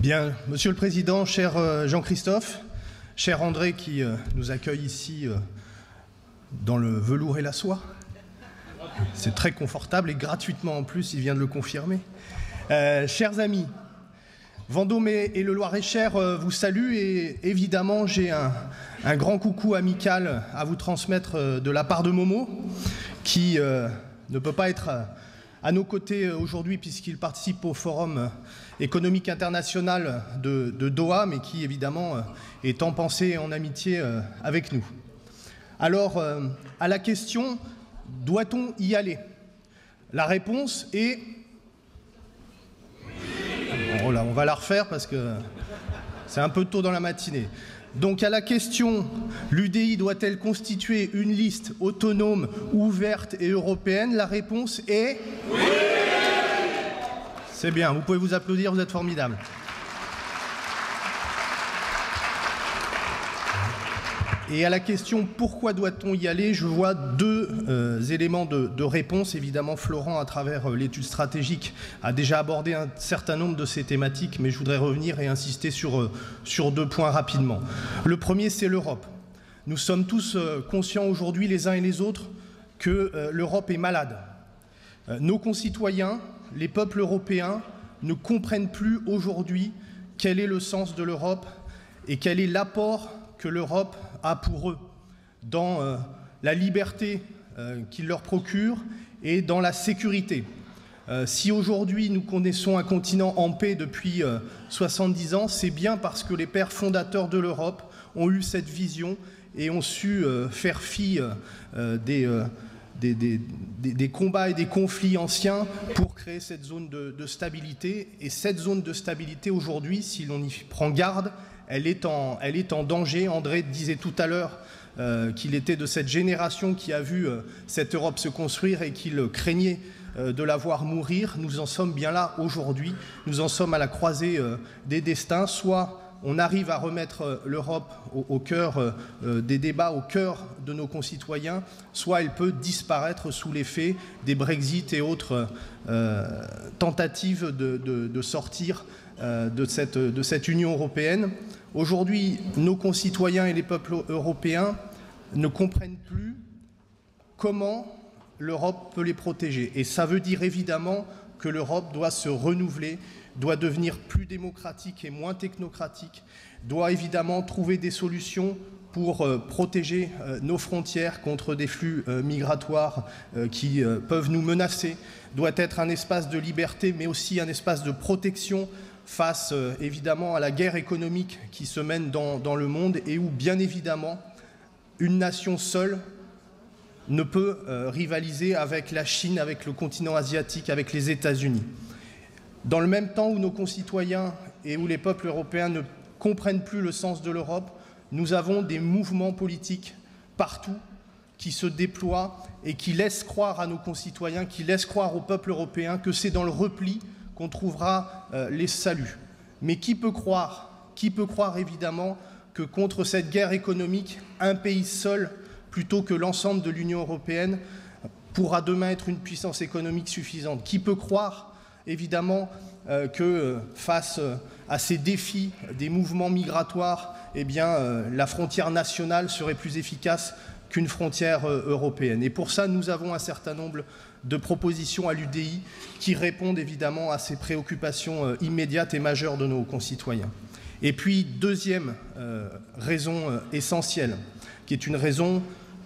Bien, Monsieur le Président, cher Jean-Christophe, cher André qui nous accueille ici dans le velours et la soie. C'est très confortable et gratuitement en plus, il vient de le confirmer. Chers amis, Vendôme et le Loir-et-Cher vous saluent et évidemment j'ai un grand coucou amical à vous transmettre de la part de Momo qui ne peut pas être à nos côtés aujourd'hui puisqu'il participe au Forum économique international de Doha, mais qui évidemment est en pensée et en amitié avec nous. Alors, à la question, doit-on y aller? La réponse est... Oh là, on va la refaire parce que c'est un peu tôt dans la matinée. Donc à la question, l'UDI doit-elle constituer une liste autonome, ouverte et européenne? La réponse est... Oui! C'est bien, vous pouvez vous applaudir, vous êtes formidables. Et à la question pourquoi doit-on y aller, je vois deux éléments de réponse. Évidemment, Florent, à travers l'étude stratégique, a déjà abordé un certain nombre de ces thématiques, mais je voudrais revenir et insister sur deux points rapidement. Le premier, c'est l'Europe. Nous sommes tous conscients aujourd'hui, les uns et les autres, que l'Europe est malade. Nos concitoyens, les peuples européens, ne comprennent plus aujourd'hui quel est le sens de l'Europe et quel est l'apport que l'Europe a pour eux dans la liberté qu'il leur procure et dans la sécurité. Si aujourd'hui nous connaissons un continent en paix depuis 70 ans, c'est bien parce que les pères fondateurs de l'Europe ont eu cette vision et ont su faire fi des combats et des conflits anciens pour créer cette zone de stabilité. Et cette zone de stabilité aujourd'hui, si l'on y prend garde, elle est en danger. André disait tout à l'heure qu'il était de cette génération qui a vu cette Europe se construire et qu'il craignait de la voir mourir. Nous en sommes bien là aujourd'hui. Nous en sommes à la croisée des destins. Soit on arrive à remettre l'Europe au cœur des débats, au cœur de nos concitoyens, soit elle peut disparaître sous l'effet des Brexit et autres tentatives de sortir de cette Union européenne. Aujourd'hui, nos concitoyens et les peuples européens ne comprennent plus comment l'Europe peut les protéger. Et ça veut dire évidemment que l'Europe doit se renouveler, doit devenir plus démocratique et moins technocratique, doit évidemment trouver des solutions pour protéger nos frontières contre des flux migratoires qui peuvent nous menacer, doit être un espace de liberté mais aussi un espace de protection face évidemment à la guerre économique qui se mène dans le monde et où bien évidemment une nation seule ne peut rivaliser avec la Chine, avec le continent asiatique, avec les États-Unis. Dans le même temps où nos concitoyens et où les peuples européens ne comprennent plus le sens de l'Europe, nous avons des mouvements politiques partout qui se déploient et qui laissent croire à nos concitoyens, qui laissent croire au peuple européen que c'est dans le repli qu'on trouvera les saluts. Mais qui peut croire évidemment que contre cette guerre économique, un pays seul, plutôt que l'ensemble de l'Union européenne, pourra demain être une puissance économique suffisante? Qui peut croire évidemment que face à ces défis des mouvements migratoires, eh bien, la frontière nationale serait plus efficace qu'une frontière européenne? Et pour ça, nous avons un certain nombre de propositions à l'UDI qui répondent évidemment à ces préoccupations immédiates et majeures de nos concitoyens. Et puis, deuxième raison essentielle, qui est une raison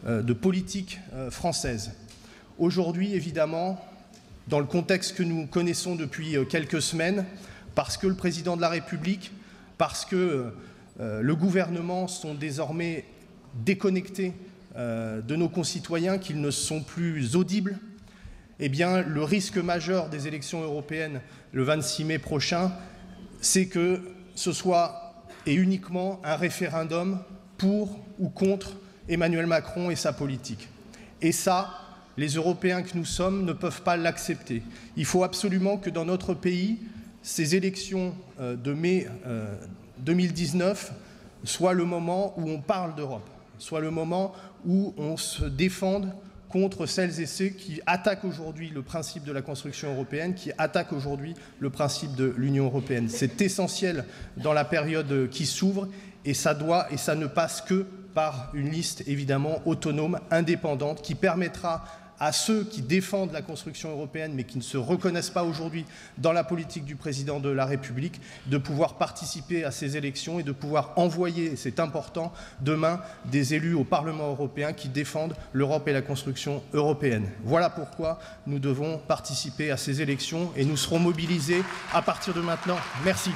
de politique française. Aujourd'hui, évidemment, dans le contexte que nous connaissons depuis quelques semaines, parce que le président de la République, parce que le gouvernement sont désormais déconnectés de nos concitoyens, qu'ils ne sont plus audibles, eh bien, le risque majeur des élections européennes le 26 mai prochain, c'est que ce soit et uniquement un référendum pour ou contre Emmanuel Macron et sa politique. Et ça, les Européens que nous sommes ne peuvent pas l'accepter. Il faut absolument que dans notre pays, ces élections de mai 2019 soient le moment où on parle d'Europe, soit le moment où on se défende contre celles et ceux qui attaquent aujourd'hui le principe de la construction européenne, qui attaquent aujourd'hui le principe de l'Union européenne. C'est essentiel dans la période qui s'ouvre et ça ne passe que par une liste évidemment autonome, indépendante, qui permettra à ceux qui défendent la construction européenne mais qui ne se reconnaissent pas aujourd'hui dans la politique du président de la République de pouvoir participer à ces élections et de pouvoir envoyer, et c'est important, demain des élus au Parlement européen qui défendent l'Europe et la construction européenne. Voilà pourquoi nous devons participer à ces élections et nous serons mobilisés à partir de maintenant. Merci.